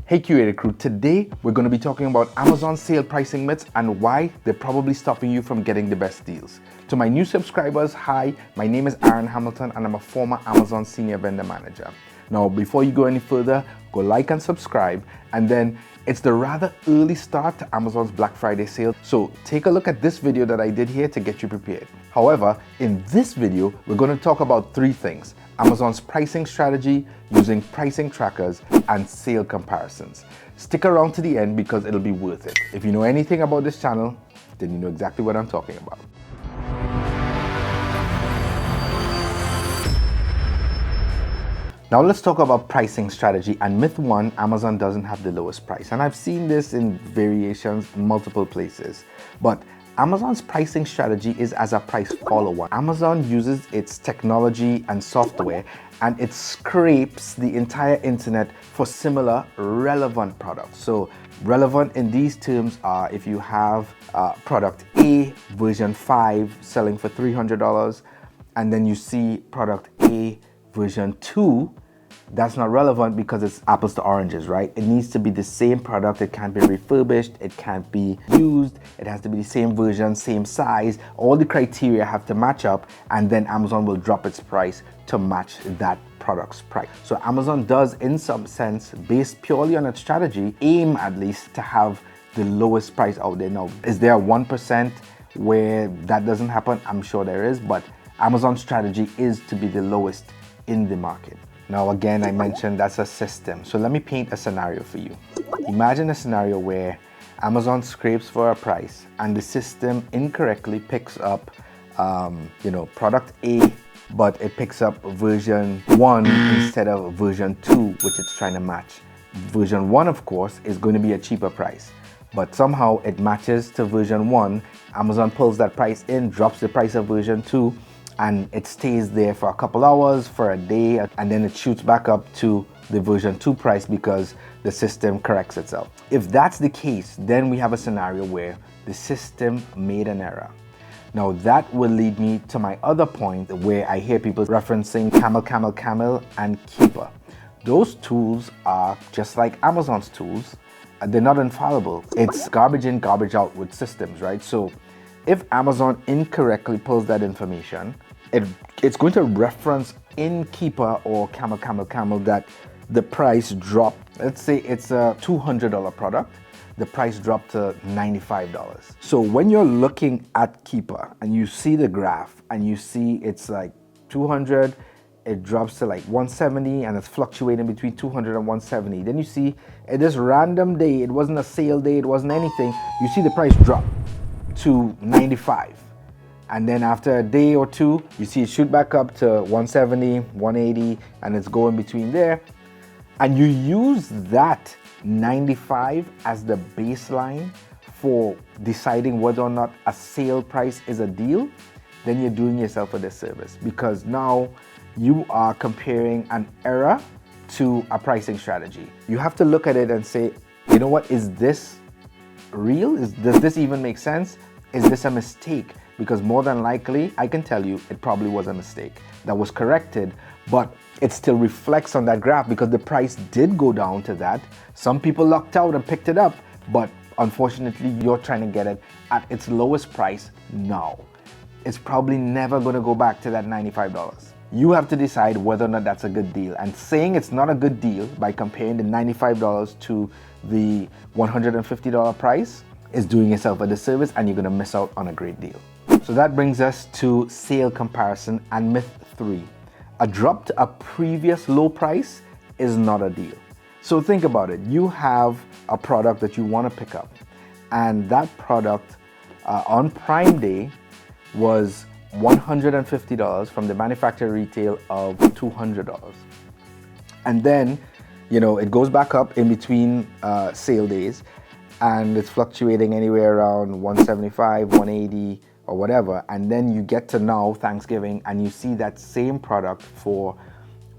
Hey Curator Crew, today we're going to be talking about Amazon sale pricing myths and why they're probably stopping you from getting the best deals. To my new subscribers, hi, my name is Aaron Hamilton and I'm a former Amazon Senior Vendor Manager. Now, before you go any further, go like and subscribe, and then it's the rather early start to Amazon's Black Friday sale, so take a look at this video that I did here to get you prepared. However, in this video, we're going to talk about three things: Amazon's pricing strategy, using pricing trackers, and sale comparisons. Stick around to the end because it'll be worth it. If you know anything about this channel, then you know exactly what I'm talking about. Now let's talk about pricing strategy, and myth one, Amazon doesn't have the lowest price. And I've seen this in variations multiple places, but Amazon's pricing strategy is as a price follower. Amazon uses its technology and software and it scrapes the entire internet for similar relevant products. So relevant in these terms are if you have product A version 5 selling for $300 and then you see product A version 2, that's not relevant because it's apples to oranges, right? It needs to be the same product. It can't be refurbished. It can't be used. It has to be the same version, same size. All the criteria have to match up, and then Amazon will drop its price to match that product's price. So Amazon does, in some sense, based purely on its strategy, aim at least to have the lowest price out there. Now, is there a 1% where that doesn't happen? I'm sure there is, but Amazon's strategy is to be the lowest in the market. Now again, I mentioned that's a system. So let me paint a scenario for you. Imagine a scenario where Amazon scrapes for a price and the system incorrectly picks up, product A, but it picks up version 1 instead of version 2, which it's trying to match. Version 1, of course, is going to be a cheaper price, but somehow it matches to version 1. Amazon pulls that price in, drops the price of version 2, and it stays there for a couple hours, for a day, and then it shoots back up to the version 2 price because the system corrects itself. If that's the case, then we have a scenario where the system made an error. Now that will lead me to my other point where I hear people referencing Camel, and Keeper. Those tools are just like Amazon's tools. They're not infallible. It's garbage in, garbage out with systems, right? So if Amazon incorrectly pulls that information, it's going to reference in Keeper or Camel that the price dropped. Let's say it's a $200 product. The price dropped to $95. So when you're looking at Keeper and you see the graph and you see it's like 200, it drops to like 170 and it's fluctuating between 200 and 170. Then you see at this random day, it wasn't a sale day, it wasn't anything, you see the price drop to 95. And then after a day or two, you see it shoot back up to 170, 180, and it's going between there. And you use that 95 as the baseline for deciding whether or not a sale price is a deal, then you're doing yourself a disservice because now you are comparing an error to a pricing strategy. You have to look at it and say, you know what, is this real? Does this even make sense? Is this a mistake? Because more than likely, I can tell you, it probably was a mistake that was corrected, but it still reflects on that graph because the price did go down to that. Some people lucked out and picked it up, but unfortunately, you're trying to get it at its lowest price now. It's probably never going to go back to that $95. You have to decide whether or not that's a good deal. And saying it's not a good deal by comparing the $95 to the $150 price is doing yourself a disservice and you're going to miss out on a great deal. So that brings us to sale comparison and myth 3. A drop to a previous low price is not a deal. So think about it. You have a product that you want to pick up, and that product on Prime Day was $150 from the manufacturer retail of $200. And then, it goes back up in between sale days, and it's fluctuating anywhere around 175, 180 or whatever. And then you get to now Thanksgiving and you see that same product for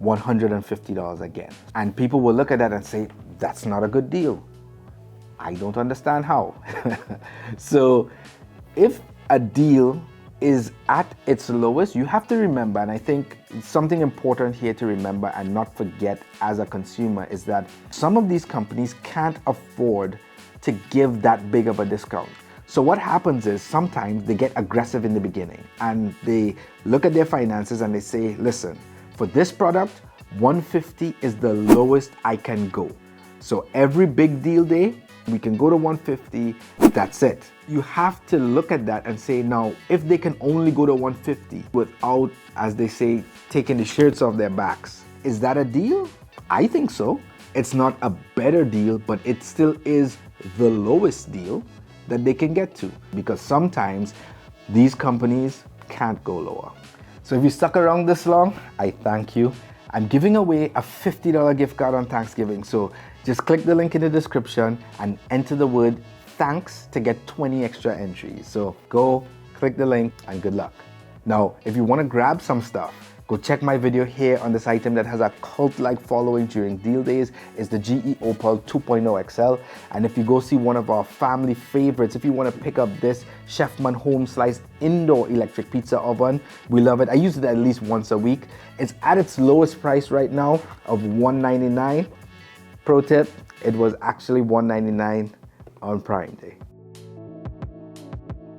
$150 again. And people will look at that and say, that's not a good deal. I don't understand how. So if a deal is at its lowest, you have to remember, and I think something important here to remember and not forget as a consumer is that some of these companies can't afford to give that big of a discount. So what happens is sometimes they get aggressive in the beginning and they look at their finances and they say, listen, for this product, 150 is the lowest I can go. So every big deal day, we can go to 150, that's it. You have to look at that and say, now, if they can only go to 150 without, as they say, taking the shirts off their backs, is that a deal? I think so. It's not a better deal, but it still is the lowest deal that they can get to, because sometimes these companies can't go lower. So if you stuck around this long, I thank you. I'm giving away a $50 gift card on Thanksgiving. So just click the link in the description and enter the word thanks to get 20 extra entries. So go click the link and good luck. Now, if you want to grab some stuff, go check my video here on this item that has a cult-like following during deal days. It's the GE Opal 2.0 XL. And if you go see one of our family favorites, if you want to pick up this Chefman Home Slice indoor electric pizza oven, we love it. I use it at least once a week. It's at its lowest price right now of $199. Pro tip, it was actually $199 on Prime Day.